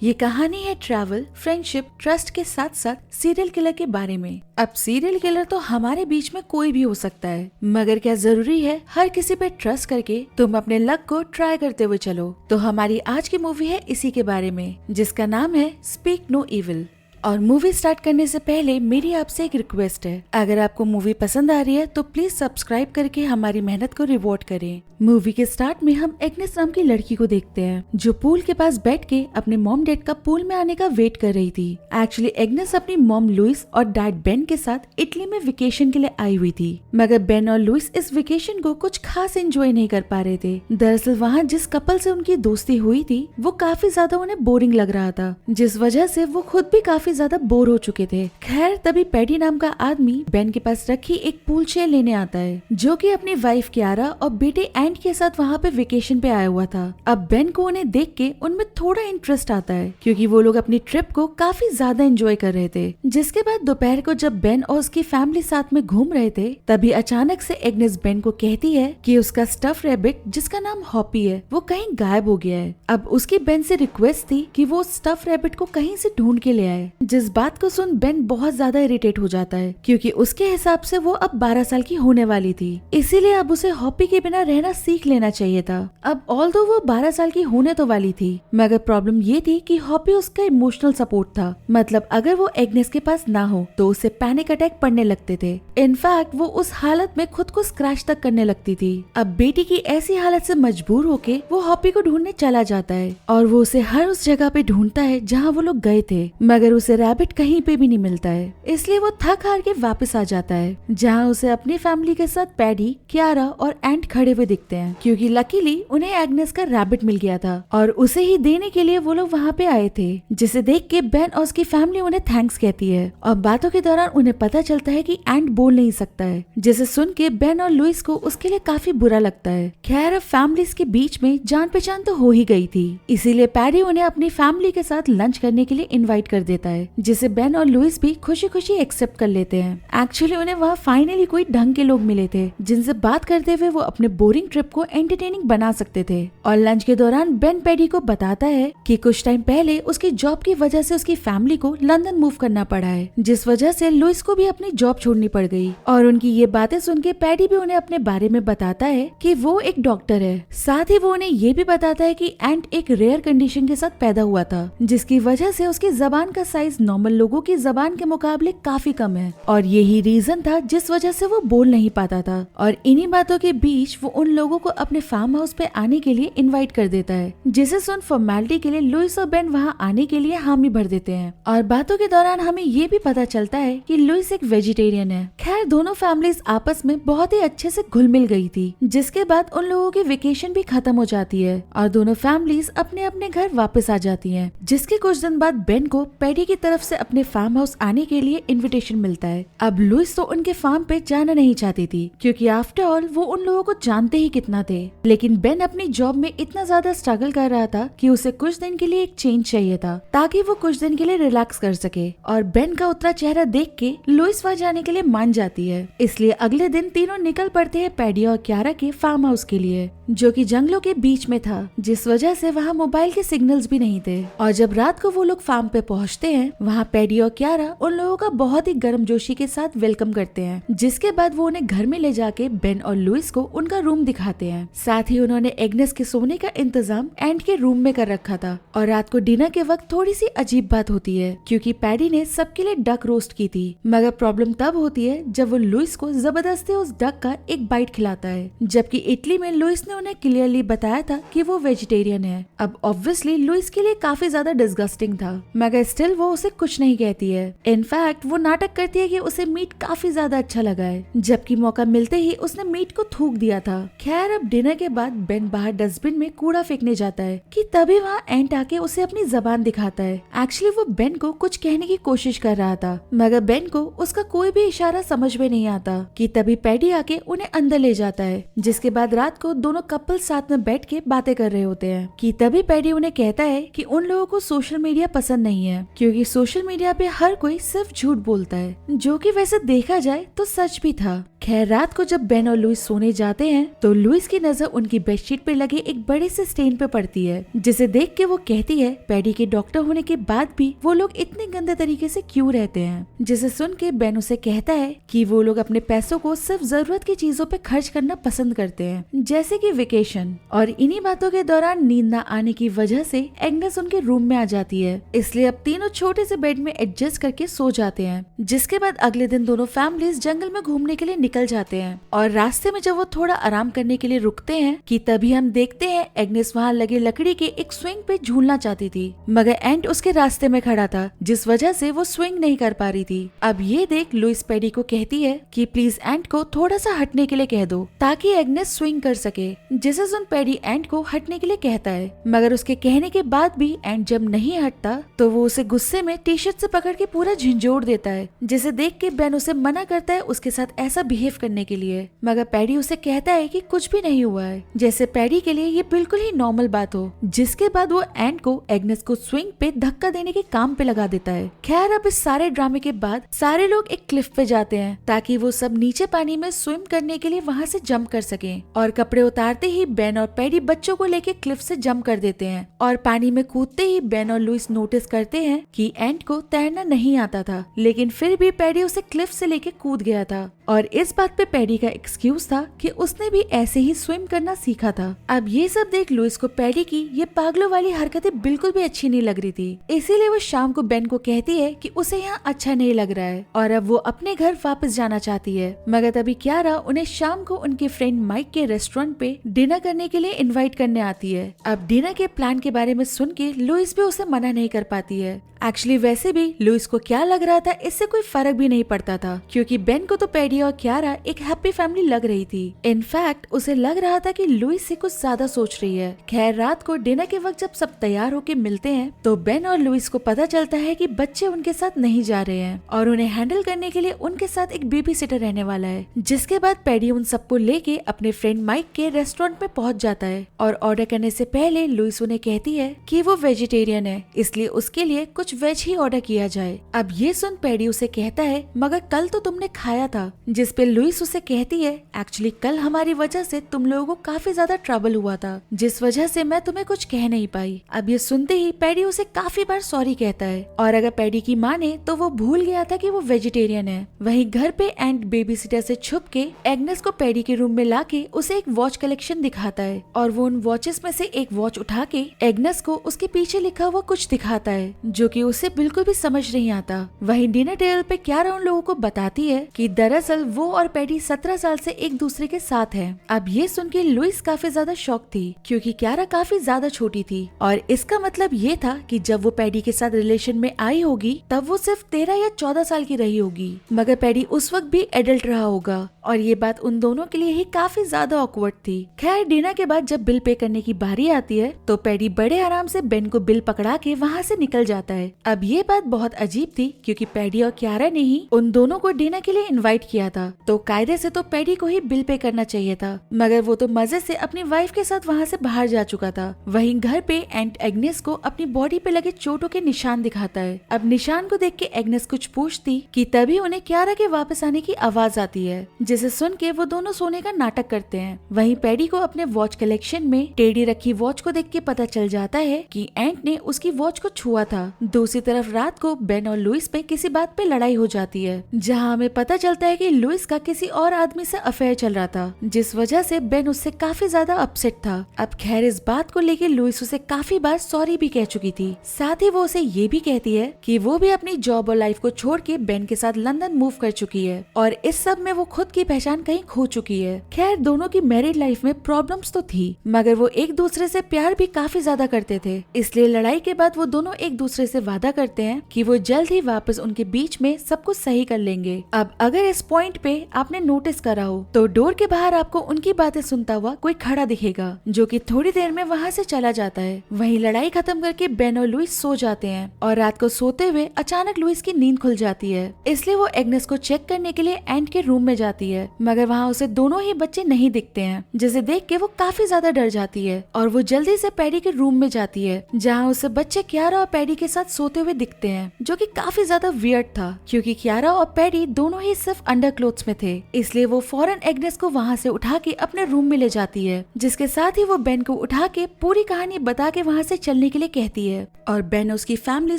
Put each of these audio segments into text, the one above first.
ये कहानी है ट्रैवल, फ्रेंडशिप, ट्रस्ट के साथ साथ सीरियल किलर के बारे में। अब सीरियल किलर तो हमारे बीच में कोई भी हो सकता है, मगर क्या जरूरी है हर किसी पे ट्रस्ट करके तुम अपने लक को ट्राई करते हुए चलो? तो हमारी आज की मूवी है इसी के बारे में, जिसका नाम है स्पीक नो इविल। और मूवी स्टार्ट करने से पहले मेरी आपसे एक रिक्वेस्ट है, अगर आपको मूवी पसंद आ रही है तो प्लीज सब्सक्राइब करके हमारी मेहनत को रिवॉर्ड करें। मूवी के स्टार्ट में हम एग्नेस नाम की लड़की को देखते हैं, जो पूल के पास बैठ के अपने मॉम डैड का पूल में आने का वेट कर रही थी। एक्चुअली एग्नेस अपनी मॉम लुइस और डैड बेन के साथ इटली में वेकेशन के लिए आई हुई थी, मगर बेन और लुइस इस वेकेशन को कुछ खास एंजॉय नहीं कर पा रहे थे। दरअसल वहाँ जिस कपल से उनकी दोस्ती हुई थी वो काफी ज्यादा उन्हें बोरिंग लग रहा था, जिस वजह से वो खुद भी काफी ज्यादा बोर हो चुके थे। खैर तभी पैडी नाम का आदमी बेन के पास रखी एक पूल चेयर लेने आता है, जो कि अपनी वाइफ क्यारा और बेटे एंड के साथ वहाँ पे वेकेशन पे आया हुआ था। अब बेन को उन्हें देख के उनमें थोड़ा इंटरेस्ट आता है, क्योंकि वो लोग अपनी ट्रिप को काफी ज्यादा एंजॉय कर रहे थे। जिसके बाद दोपहर को जब बेन और उसकी फैमिली साथ में घूम रहे थे, तभी अचानक से एग्नेस बेन को कहती है कि उसका स्टफ रैबिट जिसका नाम हॉपी है वो कहीं गायब हो गया है। अब उसकी बेन से रिक्वेस्ट थी कि वो स्टफ रैबिट को कहीं से ढूंढ के ले आए। जिस बात को सुन बेन बहुत ज्यादा इरिटेट हो जाता है, क्योंकि उसके हिसाब से वो अब 12 साल की होने वाली थी, इसीलिए अब उसे हॉपी के बिना रहना सीख लेना चाहिए था। अब ऑल्दो वो 12 साल की होने तो वाली थी, मगर प्रॉब्लम ये थी कि हॉपी उसका इमोशनल सपोर्ट था। मतलब अगर वो एग्नेस के पास ना हो तो उसे पैनिक अटैक पड़ने लगते थे। इनफैक्ट वो उस हालत में खुद को स्क्रैच तक करने लगती थी। अब बेटी की ऐसी हालत से मजबूर होके वो हॉपी को ढूंढने चला जाता है, और वो उसे हर उस जगह पे ढूंढता है जहाँ वो लोग गए थे, मगर उसे रैबिट कहीं पे भी नहीं मिलता है। इसलिए वो थक हार के वापस आ जाता है, जहाँ उसे अपनी फैमिली के साथ पैडी, क्यारा और एंट खड़े हुए दिखते हैं, क्योंकि लकीली उन्हें एग्नेस का रैबिट मिल गया था और उसे ही देने के लिए वो लोग वहाँ पे आए थे। जिसे देख के बेन और उसकी फैमिली उन्हें थैंक्स कहती है, और बातों के दौरान उन्हें पता चलता है कि एंट बोल नहीं सकता है, जिसे सुन के बेन और लुइस को उसके लिए काफी बुरा लगता है। खैर अब फैमिलीज के बीच में जान पहचान तो हो ही गई थी, इसीलिए पैडी उन्हें अपनी फैमिली के साथ लंच करने के लिए इन्वाइट कर देता है, जिसे बेन और लुइस भी खुशी खुशी एक्सेप्ट कर लेते हैं। एक्चुअली उन्हें वहाँ फाइनली कोई ढंग के लोग मिले थे, जिनसे बात करते हुए वो अपने बोरिंग ट्रिप को एंटरटेनिंग बना सकते थे। और लंच के दौरान बेन पैडी को बताता है कि कुछ टाइम पहले उसकी जॉब की वजह से उसकी फैमिली को लंदन मूव करना पड़ा है, जिस वजह से लुइस को भी अपनी जॉब छोड़नी पड़ गई। और उनकी ये बातें सुन के पैडी भी उन्हें अपने बारे में बताता है कि वो एक डॉक्टर है। साथ ही वो उन्हें ये भी बताता है कि एंट एक रेयर कंडीशन के साथ पैदा हुआ था, जिसकी वजह से उसकी जबान का साइज नॉर्मल लोगों की जबान के मुकाबले काफी कम है, और यही रीजन था जिस वजह से वो बोल नहीं पाता था। और इन्हीं बातों के बीच वो उन लोगों को अपने फार्म हाउस पे आने के लिए इनवाइट कर देता है, जिसे सुन फॉर्मेलिटी के लिए लुइस और बेन वहाँ आने के लिए हामी भर देते हैं। और बातों के दौरान हमें ये भी पता चलता है कि लुइस एक वेजिटेरियन है। खैर दोनों फैमिलीज आपस में बहुत ही अच्छे से घुल मिल गई थी, जिसके बाद उन लोगों की वेकेशन भी खत्म हो जाती है और दोनों फैमिलीज अपने अपने घर वापस आ जाती है। जिसके कुछ दिन बाद बेन को पैडी की तरफ से अपने फार्म हाउस आने के लिए इनविटेशन मिलता है। अब लुइस तो उनके फार्म पे जाना नहीं चाहती थी, क्योंकि आफ्टर ऑल वो उन लोगों को जानते ही कितना थे। लेकिन बेन अपनी जॉब में इतना ज्यादा स्ट्रगल कर रहा था कि उसे कुछ दिन के लिए एक चेंज चाहिए था, ताकि वो कुछ दिन के लिए रिलैक्स कर सके। और बेन का उतरा चेहरा देख के लुइस वहाँ जाने के लिए मान जाती है। इसलिए अगले दिन तीनों निकल पड़ते हैं पैडी और क्यारा के फार्म हाउस के लिए, जो कि जंगलों के बीच में था, जिस वजह से वहाँ मोबाइल के सिग्नल्स भी नहीं थे। और जब रात को वो लोग फार्म पे पहुँचते हैं, वहाँ पैडी और क्यारा उन लोगों का बहुत ही गर्मजोशी के साथ वेलकम करते हैं। जिसके बाद वो उन्हें घर में ले जाके बेन और लुइस को उनका रूम दिखाते हैं। साथ ही उन्होंने एग्नेस के सोने का इंतजाम एंड के रूम में कर रखा था। और रात को डिनर के वक्त थोड़ी सी अजीब बात होती है, क्योंकि पैडी ने सबके लिए डक रोस्ट की थी, मगर प्रॉब्लम तब होती है जब वो लुइस को जबरदस्ती उस डक का एक बाइट खिलाता है, जबकि इटली में लुइस ने उन्हें क्लियरली बताया था कि वो वेजिटेरियन है। अब ऑब्वियसली लुइस के लिए काफी ज्यादा डिस्गस्टिंग था, मगर स्टिल वो उसे कुछ नहीं कहती है। इनफैक्ट वो नाटक करती है कि उसे मीट काफी ज्यादा अच्छा लगा है, जबकि मौका मिलते ही उसने मीट को थूक दिया था। खैर अब डिनर के बाद बेन बाहर डस्टबिन में कूड़ा फेंकने जाता है कि तभी वहाँ एंट आके उसे अपनी जबान दिखाता है। एक्चुअली वो बेन को कुछ कहने की कोशिश कर रहा था, मगर बेन को उसका कोई भी इशारा समझ में नहीं आता कि तभी पैडी आके उन्हें अंदर ले जाता है। जिसके बाद रात को दोनों कपल साथ में बैठ के बातें कर रहे होते हैं कि तभी पैडी उन्हें कहता है कि उन लोगों को सोशल मीडिया पसंद नहीं है, क्योंकि सोशल मीडिया पे हर कोई सिर्फ झूठ बोलता है, जो कि वैसे देखा जाए तो सच भी था। खैर रात को जब बेन और लुइस सोने जाते हैं तो लुइस की नजर उनकी बेडशीट पे लगे एक बड़े से स्टेन पे पड़ती है, जिसे देख के वो कहती है पैडी के डॉक्टर होने के बाद भी वो लोग इतने गंदे तरीके से क्यों रहते हैं। जिसे सुन के बेन उसे कहता है कि वो लोग अपने पैसों को सिर्फ जरूरत की चीजों पे खर्च करना पसंद करते हैं, जैसे कि वेकेशन। और इन्हीं बातों के दौरान नींद न आने की वजह से एग्नेस उनके रूम में आ जाती है, इसलिए अब तीनों छोटे से बेड में एडजस्ट करके सो जाते हैं। जिसके बाद अगले दिन दोनों फैमिलीज जंगल में घूमने के लिए निकल जाते हैं और रास्ते में जब वो थोड़ा आराम करने के लिए रुकते हैं कि तभी हम देखते हैं एग्नेस वहाँ लगे लकड़ी के एक स्विंग पे झूलना चाहती थी, मगर एंट उसके रास्ते में खड़ा था, जिस वजह से वो स्विंग नहीं कर पा रही थी। अब ये देख लुइस पैडी को कहती है कि प्लीज एंट को थोड़ा सा हटने के लिए कह दो ताकि एग्नेस स्विंग कर सके। जिसे सुन पैडी एंट को हटने के लिए कहता है, मगर उसके कहने के बाद भी एंट जब नहीं हटता तो वो उसे गुस्से में टी शर्ट से पकड़ के पूरा झिंझोड़ देता है, जिसे देख के बेन उसे मना करता है उसके साथ ऐसा बिहेव करने के लिए, मगर पैडी उसे कहता है कि कुछ भी नहीं हुआ है, जैसे पैडी के लिए ये बिल्कुल ही नॉर्मल बात हो। जिसके बाद वो एंट को एग्नेस को स्विंग पे धक्का देने के काम पे लगा देता है। खैर अब इस सारे ड्रामे के बाद सारे लोग एक क्लिफ पे जाते हैं ताकि वो सब नीचे पानी में स्विम करने के लिए वहाँ से जंप कर सकें। और कपड़े उतारते ही बेन और पैडी बच्चों को लेके क्लिफ से जंप कर देते हैं और पानी में कूदते ही बेन और लुइस नोटिस करते हैं कि एंट को तैरना नहीं आता था, लेकिन फिर भी पैडी उसे क्लिफ से लेके कूद गया था। और इस बात पे पैडी का एक्सक्यूज था कि उसने भी ऐसे ही स्विम करना सीखा था। अब ये सब देख लुइस को पैडी की ये पागलों वाली हरकतें बिल्कुल भी अच्छी नहीं लग रही थी, इसीलिए वो शाम को बेन को कहती है कि उसे यहाँ अच्छा नहीं लग रहा है और अब वो अपने घर वापस जाना चाहती है। मगर तभी क्यारा उन्हें शाम को उनके फ्रेंड माइक के रेस्टोरेंट पे डिनर करने के लिए इनवाइट करने आती है। अब डिनर के प्लान के बारे में सुन के लुइस भी उसे मना नहीं कर पाती है। एक्चुअली वैसे भी लुइस को क्या लग रहा था इससे कोई फर्क भी नहीं पड़ता था, क्योंकि बेन को तो पैडी और क्यारा एक हैप्पी फैमिली लग रही थी। इनफैक्ट उसे लग रहा था कि लुइस से कुछ ज्यादा सोच रही है। खैर रात को डिनर के वक्त जब सब तैयार होके मिलते हैं तो बेन और लुइस को पता चलता है कि बच्चे उनके साथ नहीं जा रहे हैं और उन्हें हैंडल करने के लिए उनके साथ एक बेबी सिटर रहने वाला है। जिसके बाद पैडी उन सबको लेके अपने फ्रेंड माइक के रेस्टोरेंट में पहुंच जाता है और ऑर्डर करने से पहले लुइस उन्हें कहती है कि वो वेजिटेरियन है, इसलिए उसके लिए कुछ वेज ही ऑर्डर किया जाए। अब ये सुन पैडी उसे कहता है मगर कल तो तुमने खाया था, जिस पे लुइस उसे कहती है एक्चुअली कल हमारी वजह से तुम लोगों को काफी ज्यादा ट्रबल हुआ था, जिस वजह से मैं तुम्हें कुछ कह नहीं पाई। अब ये सुनते ही पैडी उसे काफी बार सॉरी कहता है और अगर पैडी की माने तो वो भूल गया था कि वो वेजिटेरियन है। वहीं घर पे एंट बेबी सिटर से छुप के एग्नेस को पैडी के रूम में लाके उसे एक वॉच कलेक्शन दिखाता है और वो उन वॉचेस में से एक वॉच उठा के एग्नेस को उसके पीछे लिखा हुआ कुछ दिखाता है, जो कि उसे बिल्कुल भी समझ नहीं आता। वहीं डिनर टेबल पे क्यारा उन लोगों को बताती है कि दरअसल वो और पैडी 17 साल से एक दूसरे के साथ हैं। अब ये सुन के लुइस काफी ज्यादा शॉक थी, क्योंकि क्यारा काफी ज्यादा छोटी थी और इसका मतलब ये था कि जब वो पैडी के साथ रिलेशन में आई होगी तब वो सिर्फ 13 या 14 साल की रही होगी, मगर पैडी उस वक्त भी एडल्ट रहा होगा और ये बात उन दोनों के लिए ही काफी ज्यादा ऑकवर्ड थी। खैर डिनर के बाद जब बिल पे करने की बारी आती है तो पैडी बड़े आराम से बेन को बिल पकड़ा के वहाँ से निकल जाता है। अब ये बात बहुत अजीब थी, क्योंकि पैडी और क्यारा ने ही उन दोनों को डिनर के लिए इनवाइट किया था, तो कायदे से तो पैडी को ही बिल पे करना चाहिए था, मगर वो तो मजे से अपनी वाइफ के साथ वहाँ से बाहर जा चुका था। वहीं घर पे एंट एग्नेस को अपनी बॉडी पे लगे चोटों के निशान दिखाता है। अब निशान को देख के एग्नेस कुछ पूछती कि तभी उन्हें क्यारा के वापस आने की आवाज आती है, जिसे सुन के वो दोनों सोने का नाटक करते हैं। वहीं पैडी को अपने वॉच कलेक्शन में टेढ़ी रखी वॉच को देख के पता चल जाता है कि एंट ने उसकी वॉच को छुआ था। दूसरी तरफ रात को बेन और लुइस पे किसी बात पे लड़ाई हो जाती है, जहाँ हमें पता चलता है कि लुइस का किसी और आदमी से अफेयर चल रहा था, जिस वजह से बेन उससे काफी ज्यादा अपसेट था। अब खैर इस बात को लेके लुइस उसे काफी बार सॉरी भी कह चुकी थी। साथ ही वो उसे ये भी कहती है कि वो भी अपनी जॉब और लाइफ को छोड़ के बेन के साथ लंदन मूव कर चुकी है और इस सब में वो खुद की पहचान कहीं खो चुकी है। खैर दोनों की मैरिड लाइफ में प्रॉब्लम्स तो थी, मगर वो एक दूसरे से प्यार भी काफी ज्यादा करते थे, इसलिए लड़ाई के बाद वो दोनों एक दूसरे से वादा करते हैं कि वो जल्द ही वापस उनके बीच में सब कुछ सही कर लेंगे। अब अगर इस पॉइंट पे आपने नोटिस करा हो तो डोर के बाहर आपको उनकी बातें सुनता हुआ कोई खड़ा दिखेगा, जो कि थोड़ी देर में वहाँ से चला जाता है। वहीं लड़ाई खत्म करके बेन और लुइस सो जाते हैं और रात को सोते हुए अचानक लुइस की नींद खुल जाती है, इसलिए वो एग्नेस को चेक करने के लिए एंट के रूम में जाती है, मगर वहाँ उसे दोनों ही बच्चे नहीं दिखते हैं, जिसे देख के वो काफी ज्यादा डर जाती है और वो जल्दी से पैडी के रूम में जाती है, जहाँ उसे बच्चे क्यारा और पैडी के साथ सोते हुए दिखते हैं, जो कि काफी ज्यादा वियर्ड था, क्योंकि क्यारा और पैडी दोनों ही सिर्फ अंडर क्लोथ्स में थे, इसलिए वो फौरन एग्नेस को वहाँ से उठा के अपने रूम में ले जाती है, जिसके साथ ही वो बेन को उठा के पूरी कहानी बता के वहाँ से चलने के लिए कहती है। और बेन उसकी फैमिली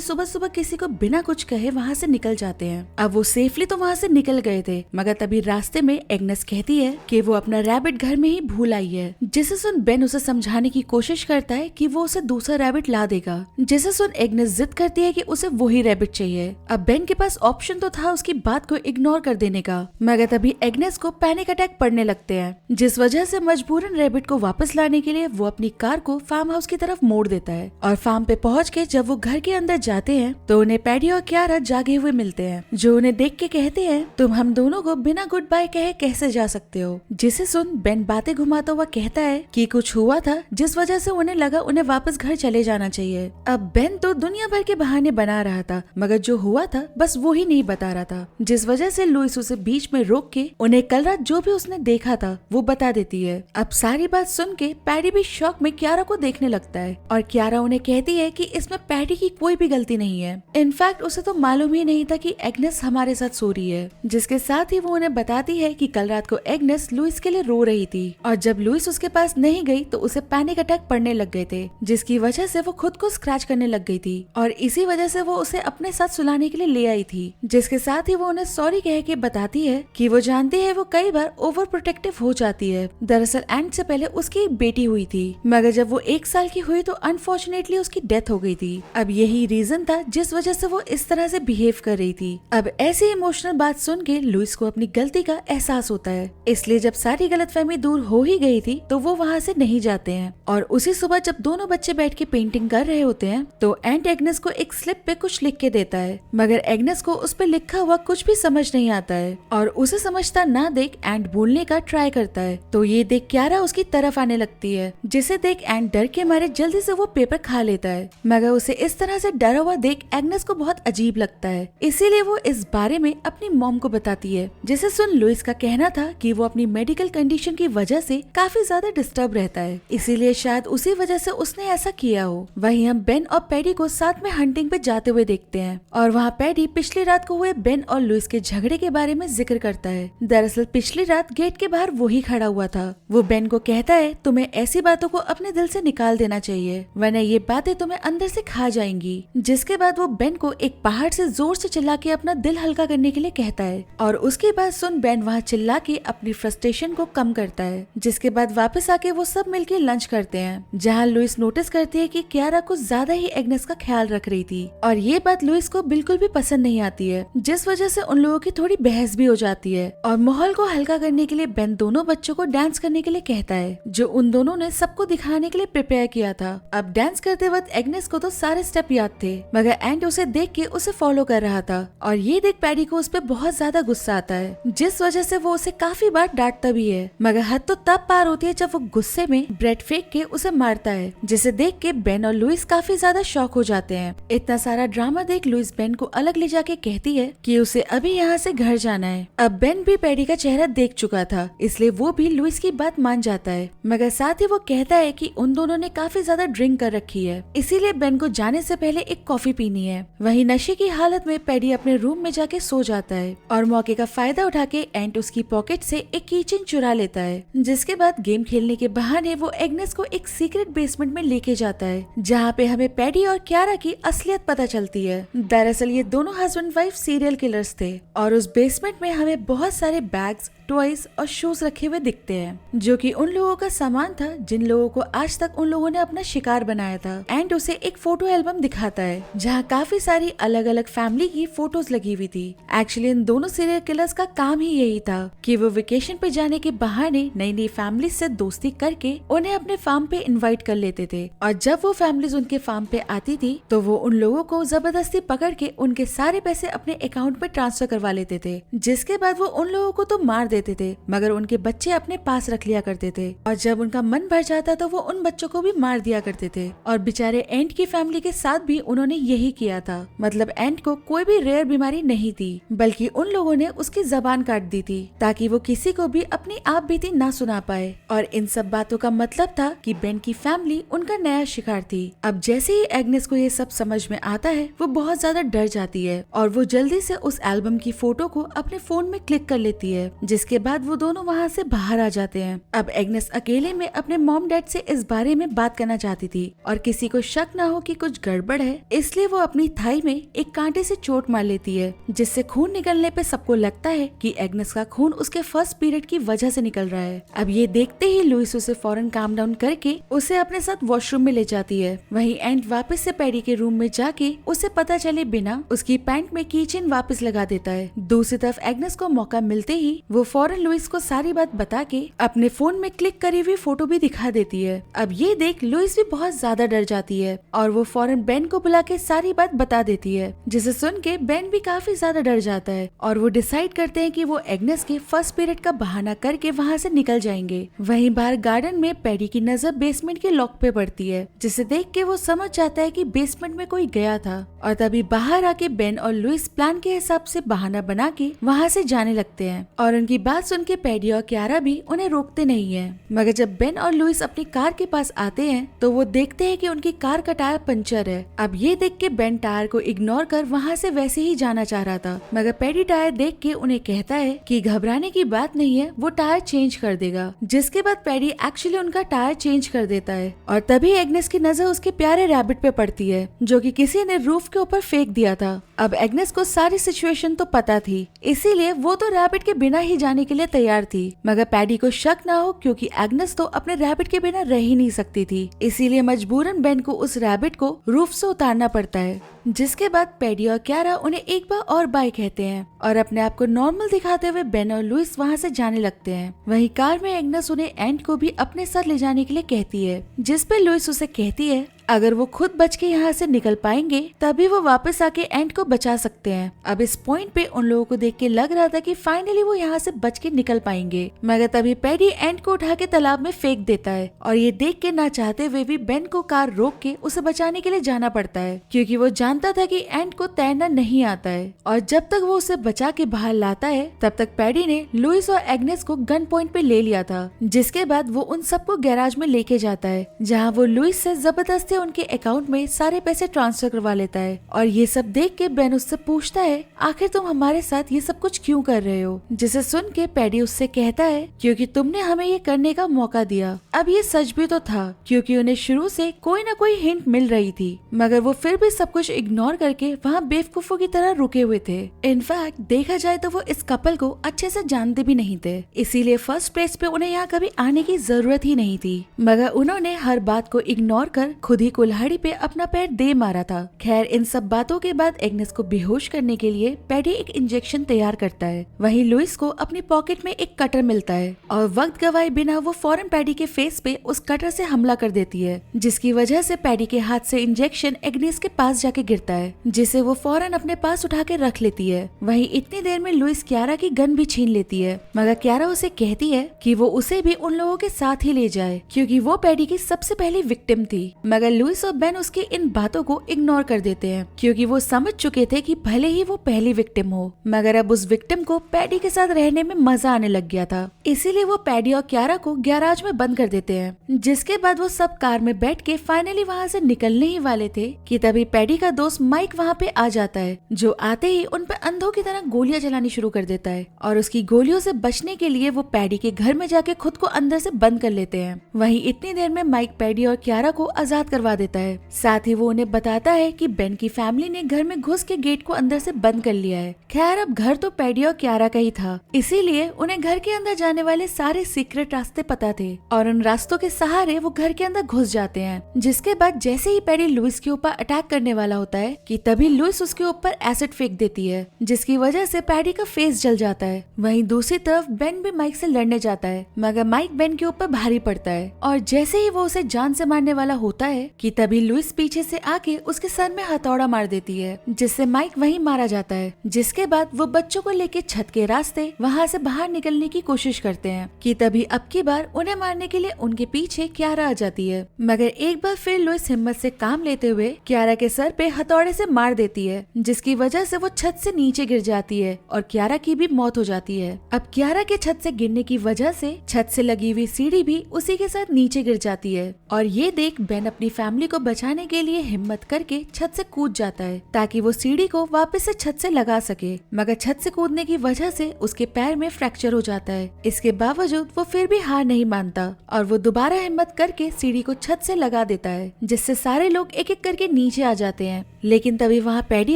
सुबह सुबह किसी को बिना कुछ कहे वहाँ से निकल जाते हैं। अब वो सेफली तो वहाँ से निकल गए थे, मगर तभी रास्ते में एग्नेस कहती है कि वो अपना रैबिट घर में ही भूल आई है, जिसे सुन बेन उसे समझाने की कोशिश करता है कि वो उसे दूसरा रैबिट ला देगा, जिसे सुन एग्नेस जिद करती है कि उसे वही रैबिट चाहिए। अब बेन के पास ऑप्शन तो था उसकी बात को इग्नोर कर देने का, मगर तभी एग्नेस को पैनिक अटैक पड़ने लगते हैं, जिस वजह से मजबूरन रैबिट को वापस लाने के लिए वो अपनी कार को फार्म हाउस की तरफ मोड़ देता है। और फार्म पे पहुंच के जब वो घर के अंदर जाते हैं तो उन्हें पैडी और क्यारा जागे हुए मिलते हैं, जो उन्हें देख के कहते हैं तुम हम दोनों को बिना गुड बाय कहे कैसे जा सकते हो, जिसे सुन बेन बातें घुमाता हुआ कहता है कि कुछ हुआ था जिस वजह से उन्हें लगा उन्हें वापस घर चले जाना चाहिए। अब बेन तो दुनिया भर के बहाने बना रहा था, मगर जो हुआ था बस वो ही नहीं बता रहा था, जिस वजह से लुइस उसे बीच में रोक के उन्हें कल रात जो भी उसने देखा था वो बता देती है। अब सारी बात सुन के पैडी भी शॉक में क्यारा को देखने लगता है और क्यारा उन्हें कहती है कि इसमें पैडी की कोई भी गलती नहीं है, इनफैक्ट उसे तो मालूम ही नहीं था कि एग्नेस हमारे साथ सो रही है। जिसके साथ ही वो उन्हें बताती है कि कल रात को एग्नेस लुइस के लिए रो रही थी और जब लुइस उसके पास नहीं गई तो उसे पैनिक अटैक पड़ने लग गए थे, जिसकी वजह से वो खुद को स्क्रैच करने लग गई थी और इसी वजह से वो उसे अपने साथ सुलाने के लिए ले आई थी। जिसके साथ ही वो उन्हें सॉरी कह के बताती है कि वो जानती है वो कई बार ओवर प्रोटेक्टिव हो जाती है। दरअसल एंड से पहले उसकी एक बेटी हुई थी, मगर जब वो 1 साल की हुई तो अनफॉर्चुनेटली उसकी डेथ हो गई थी। अब यही रीजन था जिस वजह से वो इस तरह से बिहेव कर रही थी। अब ऐसी इमोशनल बात सुन के लुइस को अपनी गलती का एहसास होता है, इसलिए जब सारी गलतफहमी दूर हो ही गई थी तो वो वहाँ से नहीं जाते हैं। और उसी सुबह जब दोनों बच्चे बैठ के पेंटिंग कर रहे होते हैं तो एंट एग्नेस को एक स्लिप पे कुछ लिख के देता है, मगर एग्नेस को उस पे लिखा हुआ कुछ भी समझ नहीं आता है और उसे समझता ना देख एंट बोलने का ट्राई करता है तो ये देख क्यारा उसकी तरफ आने लगती है, जिसे देख एंट डर के मारे जल्दी से वो पेपर खा लेता है, मगर उसे इस तरह से डरा हुआ देख एग्नेस को बहुत अजीब लगता है, इसीलिए वो इस बारे में अपनी मॉम को बताती है, जिसे सुन लुइस का कहना था कि वो अपनी मेडिकल कंडीशन की वजह से काफी ज्यादा डिस्टर्ब रहता है, इसीलिए शायद उसी वजह से उसने ऐसा किया हो। वहीं हम बेन और पैडी को साथ में हंटिंग पे जाते हुए देखते हैं और वहाँ पैडी पिछली रात को हुए बेन और लुइस के झगड़े के बारे में जिक्र करता है। दरअसल पिछली रात गेट के बाहर वो ही खड़ा हुआ था। वो बेन को कहता है तुम्हें ऐसी बातों को अपने दिल से निकाल देना चाहिए, वरना ये बातें तुम्हें अंदर से खा जाएंगी। जिसके बाद वो बेन को एक पहाड़ से जोर से चिल्ला के अपना दिल हल्का करने के लिए कहता है और उसके बाद सुन बेन वहाँ चिल्ला के अपनी फ्रस्ट्रेशन को कम करता है। जिसके बाद वापस आके वो सब मिलके लंच करते हैं, जहाँ लुइस नोटिस करती है कि क्यारा कुछ ज्यादा ही एग्नेस का ख्याल रख रही थी और ये बात लुइस को बिल्कुल भी पसंद नहीं आती है, जिस वजह से उन लोगों की थोड़ी बहस भी हो जाती है। और माहौल को हल्का करने के लिए बेन दोनों बच्चों को डांस करने के लिए कहता है, जो उन दोनों ने सबको दिखाने के लिए प्रिपेयर किया था। अब डांस करते वक्त एग्नेस को तो सारे स्टेप याद थे, मगर एंड उसे देख के उसे फॉलो कर रहा था और ये देख पैडी को उस पर बहुत ज्यादा गुस्सा आता है, जिस वजह से वो उसे काफी बार डांटता भी है, मगर हद तो तब पार होती है जब वो गुस्से में ब्रेड फेंक के उसे मारता है, जिसे देख के बेन और लुइस काफी ज्यादा शॉक हो जाते हैं। इतना सारा ड्रामा देख लुइस बेन को अलग ले जाके कहती है कि उसे अभी यहाँ से घर जाना है। अब बेन भी पैडी का चेहरा देख चुका था, इसलिए वो भी लुइस की बात मान जाता है, मगर साथ ही वो कहता है कि उन दोनों ने काफी ज्यादा ड्रिंक कर रखी है, इसीलिए बेन को जाने से पहले एक कॉफी पीनी है। वहीं नशे की हालत में पैडी अपने रूम में जाके सो जाता है और मौके का फायदा उठा के एंट उसकी पॉकेट से एक कीचेन चुरा लेता है। जिसके बाद गेम खेलने के बहाने वो एग्नेस को एक सीक्रेट बेसमेंट में लेके जाता है, जहाँ पे हमें पैडी और क्यारा की असलियत पता चलती है। दरअसल ये दोनों हस्बैंड वाइफ सीरियल किलर्स थे और उस बेसमेंट में हमें बहुत सारे बैग्स, टॉयज और शूज रखे हुए दिखते हैं, जो कि उन लोगों का सामान था जिन लोगों को आज तक उन लोगों ने अपना शिकार बनाया था। एंड उसे एक फोटो एल्बम दिखाता है जहाँ काफी सारी अलग अलग फैमिली की फोटोज लगी हुई थी। एक्चुअली इन दोनों सीरियल किलर्स का काम ही यही था कि वो वेकेशन पे जाने के बहाने नई नई फैमिली से दोस्ती करके उन्हें अपने फार्म पे इनवाइट कर लेते थे, और जब वो फैमिलीज उनके फार्म पे आती थी तो वो उन लोगों को जबरदस्ती पकड़ के उनके सारे पैसे अपने अकाउंट में ट्रांसफर करवा लेते थे, जिसके बाद वो उन लोगों को तो मार देते देते थे, मगर उनके बच्चे अपने पास रख लिया करते थे और जब उनका मन भर जाता तो वो उन बच्चों को भी मार दिया करते थे। और बेचारे एंट की फैमिली के साथ भी उन्होंने यही किया था। मतलब एंट को कोई भी रेयर बीमारी नहीं थी, बल्कि उन लोगों ने उसकी जबान काट दी थी ताकि वो किसी को भी अपनी आप बीती ना सुना पाए। और इन सब बातों का मतलब था कि बेन की फैमिली उनका नया शिकार थी। अब जैसे ही एग्नेस को ये सब समझ में आता है, वो बहुत ज्यादा डर जाती है और वो जल्दी से उस एल्बम की फोटो को अपने फोन में क्लिक कर लेती है, जिसके बाद वो दोनों वहाँ से बाहर आ जाते हैं। अब एग्नेस अकेले में अपने मॉम डैड से इस बारे में बात करना चाहती थी और किसी को शक ना हो कि कुछ गड़बड़ है, इसलिए वो अपनी थाई में एक कांटे से चोट मार लेती है, जिससे खून निकलने पे सबको लगता है कि एग्नेस का खून उसके फर्स्ट पीरियड की वजह से निकल रहा है। अब ये देखते ही लुइस उसे फौरन काम डाउन करके उसे अपने साथ वॉशरूम में ले जाती है। वहीं एंट वापस से पैडी के रूम में जाके उसे पता चले बिना उसकी पैंट में कीचेन वापस लगा देता है। दूसरी तरफ एग्नेस को मौका मिलते ही वो फौरन लुइस को सारी बात बता के अपने फोन में क्लिक करी हुई फोटो भी दिखा देती है। अब ये देख लुइस भी बहुत ज्यादा डर जाती है और वो फौरन बेन को बुला के सारी बात बता देती है, जिसे सुन के बेन भी काफी ज्यादा डर जाता है और वो डिसाइड करते हैं कि वो एग्नेस के फर्स्ट पीरियड का बहाना करके वहाँ से निकल जाएंगे। वहीं बाहर गार्डन में पैडी की नजर बेसमेंट के लॉक पे पड़ती है, जिसे देख के वो समझ जाता है कि बेसमेंट में कोई गया था और तभी बाहर आके बेन और लुइस प्लान के हिसाब से बहाना बना के वहाँ से जाने लगते हैं। और उनकी बात सुन के पैडी और क्यारा भी उन्हें रोकते नहीं है, मगर जब बेन और लुइस अपनी कार के पास आते हैं तो वो देखते हैं कि उनकी कार का टायर पंचर है। अब ये देख के बेन टायर को इग्नोर कर वहाँ से वैसे ही जाना चाह रहा था, मगर पैडी टायर देख के उन्हें कहता है कि घबराने की बात नहीं है, वो टायर चेंज कर देगा। जिसके बाद पैडी एक्चुअली उनका टायर चेंज कर देता है और तभी एग्नेस की नजर उसके प्यारे रैबिट पे पड़ती है, जो कि किसी ने रूफ के ऊपर फेंक दिया था। अब एग्नेस को सारी सिचुएशन तो पता थी, इसीलिए वो तो रैबिट के बिना ही जाने के लिए तैयार थी, मगर पैडी को शक ना हो क्योंकि एग्नेस तो अपने रैबिट के बिना रह ही नहीं सकती थी, इसीलिए मजबूरन बेन को उस रैबिट को रूफ से उतारना पड़ता है। जिसके बाद पैडी और क्यारा उन्हें एक बार और बाय कहते हैं और अपने आप को नॉर्मल दिखाते हुए बेन और लुइस वहाँ से जाने लगते हैं। वहीं कार में एग्नेस उन्हें एंट को भी अपने साथ ले जाने के लिए कहती है, जिस पे लुइस उसे कहती है अगर वो खुद बच के यहाँ से निकल पाएंगे तभी वो वापस आके एंट को बचा सकते हैं। अब इस पॉइंट पे उन लोगों को देख के लग रहा था कि फाइनली वो यहाँ से बच के निकल पाएंगे, मगर तभी पैडी एंट को उठा के तालाब में फेंक देता है और ये देख के ना चाहते हुए भी बेन को कार रोक के उसे बचाने के लिए जाना पड़ता है, क्योंकि वो जानता था कि एंट को तैरना नहीं आता है। और जब तक वो उसे बचा के बाहर लाता है तब तक पैडी ने लुइस और एग्नेस को गन पॉइंट पे ले लिया था। जिसके बाद वो उन सबको गैराज में लेके जाता है, जहाँ वो लुइस से जबरदस्ती उनके अकाउंट में सारे पैसे ट्रांसफर करवा लेता है। और ये सब देख के बेन उससे पूछता है आखिर तुम हमारे साथ ये सब कुछ क्यों कर रहे हो, जिसे सुन के पैडी उससे कहता है क्योंकि तुमने हमें ये करने का मौका दिया। अब ये सच भी तो था, क्योंकि उन्हें शुरू से कोई न कोई हिंट मिल रही थी, मगर वो फिर भी सब कुछ इग्नोर करके वहाँ बेवकूफों की तरह रुके हुए थे। इनफैक्ट देखा जाए तो वो इस कपल को अच्छे से जानते भी नहीं थे, इसीलिए फर्स्ट प्लेस पे उन्हें यहाँ कभी आने की जरूरत ही नहीं थी, मगर उन्होंने हर बात को इग्नोर कर खुद ही कुल्हाड़ी पे अपना पैर दे मारा था। खैर इन सब बातों के बाद एग्नेस को बेहोश करने के लिए पैडी एक इंजेक्शन तैयार करता है। वहीं लुइस को अपनी पॉकेट में एक कटर मिलता है और वक्त गवाए बिना वो फौरन पैडी के फेस पे उस कटर से हमला कर देती है, जिसकी वजह से पैडी के हाथ से इंजेक्शन एग्नेस के पास जाके गिरता है, जिसे वो फौरन अपने पास उठा के रख लेती है। वहीं इतनी देर में लुइस क्यारा की गन भी छीन लेती है, मगर क्यारा उसे कहती है कि वो उसे भी उन लोगों के साथ ही ले जाए क्योंकि वो पैडी की सबसे पहली विक्टिम थी। मगर लुइस और बेन उसकी इन बातों को इग्नोर कर देते हैं, क्योंकि वो समझ चुके थे कि भले ही वो पहली विक्टिम हो, मगर अब उस विक्टिम को पैडी के साथ रहने में मजा आने लग गया था, इसीलिए वो पैडी और क्यारा को गैराज में बंद कर देते हैं। जिसके बाद वो सब कार में बैठ के फाइनली वहाँ से निकलने ही वाले थे कि तभी पैडी का दोस्त माइक वहाँ पे आ जाता है, जो आते ही उन पर अंधों की तरह गोलियां चलानी शुरू कर देता है और उसकी गोलियों से बचने के लिए वो पैडी के घर में जाके खुद को अंदर से बंद कर लेते हैं। वहीं इतनी देर में माइक पैडी और क्यारा को आजाद करवा देता है, साथ ही वो उन्हें बताता है कि बेन की फैमिली ने घर में घुस के गेट को अंदर से बंद कर लिया है। खैर अब घर तो पैडी और क्यारा का ही था, इसीलिए उन्हें घर के अंदर जाने वाले सारे सीक्रेट रास्ते पता थे और उन रास्तों के सहारे वो घर के अंदर घुस जाते हैं। जिसके बाद जैसे ही पैडी लुइस के ऊपर अटैक करने वाला होता होता है कि तभी लुइस उसके ऊपर एसिड फेंक देती है, जिसकी वजह से पैडी का फेस जल जाता है। वहीं दूसरी तरफ बेन भी माइक से लड़ने जाता है, मगर माइक बेन के ऊपर भारी पड़ता है और जैसे ही वो उसे जान से मारने वाला होता है कि तभी लुइस पीछे से आके उसके सर में हथौड़ा मार देती है, जिससे माइक वहीं मारा जाता है। जिसके बाद वो बच्चों को लेके छत के रास्ते वहाँ से बाहर निकलने की कोशिश करते हैं कि तभी अब की बार उन्हें मारने के लिए उनके पीछे क्यारा आ जाती है। मगर एक बार फिर लुइस हिम्मत से काम लेते हुए क्यारा के सर पे हथौड़े से मार देती है, जिसकी वजह से वो छत से नीचे गिर जाती है और क्यारा की भी मौत हो जाती है। अब क्यारा के छत से गिरने की वजह से छत से लगी हुई सीढ़ी भी उसी के साथ नीचे गिर जाती है और ये देख बेन अपनी फैमिली को बचाने के लिए हिम्मत करके छत से कूद जाता है ताकि वो सीढ़ी को वापस से छत से लगा सके। मगर छत से कूदने की वजह से उसके पैर में फ्रैक्चर हो जाता है। इसके बावजूद वो फिर भी हार नहीं मानता और वो दोबारा हिम्मत करके सीढ़ी को छत से लगा देता है, जिससे सारे लोग एक एक करके नीचे आ जाते हैं। लेकिन तभी वहाँ पैडी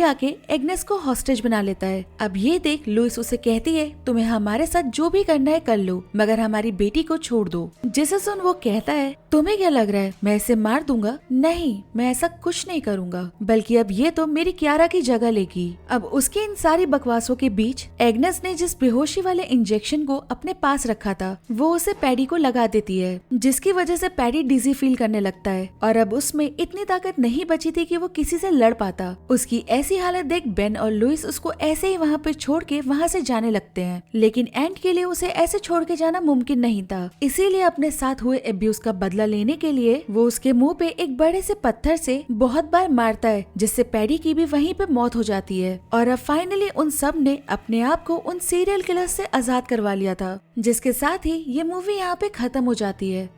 आके एग्नेस को हॉस्टेज बना लेता है। अब ये देख लुइस उसे कहती है तुम्हें हमारे साथ जो भी करना है कर लो, मगर हमारी बेटी को छोड़ दो। जिसे सुन वो कहता है तुम्हें क्या लग रहा है मैं इसे मार दूंगा? नहीं, मैं ऐसा कुछ नहीं करूंगा, बल्कि अब ये तो मेरी क्यारा की जगह लेगी। अब उसकी इन सारी बकवासों के बीच एग्नेस ने जिस बेहोशी वाले इंजेक्शन को अपने पास रखा था वो उसे पैडी को लगा देती है, जिसकी वजह से पैडी डिजी फील करने लगता है और अब उसमें इतनी ताकत नहीं बची थी कि वो किसी से लड़ पाता। उसकी ऐसी हालत देख बेन और लुइस उसको ऐसे ही वहाँ पे छोड़ के वहाँ से जाने लगते हैं, लेकिन एंड के लिए उसे ऐसे छोड़ के जाना मुमकिन नहीं था। इसीलिए अपने साथ हुए अब्यूज का बदला लेने के लिए वो उसके मुंह पे एक बड़े से पत्थर से बहुत बार मारता है, जिससे पैडी की भी वहीं पे मौत हो जाती है। और अब फाइनली उन सब ने अपने आप को उन सीरियल किलर से आजाद करवा लिया था, जिसके साथ ही ये मूवी यहाँ पे खत्म हो जाती है।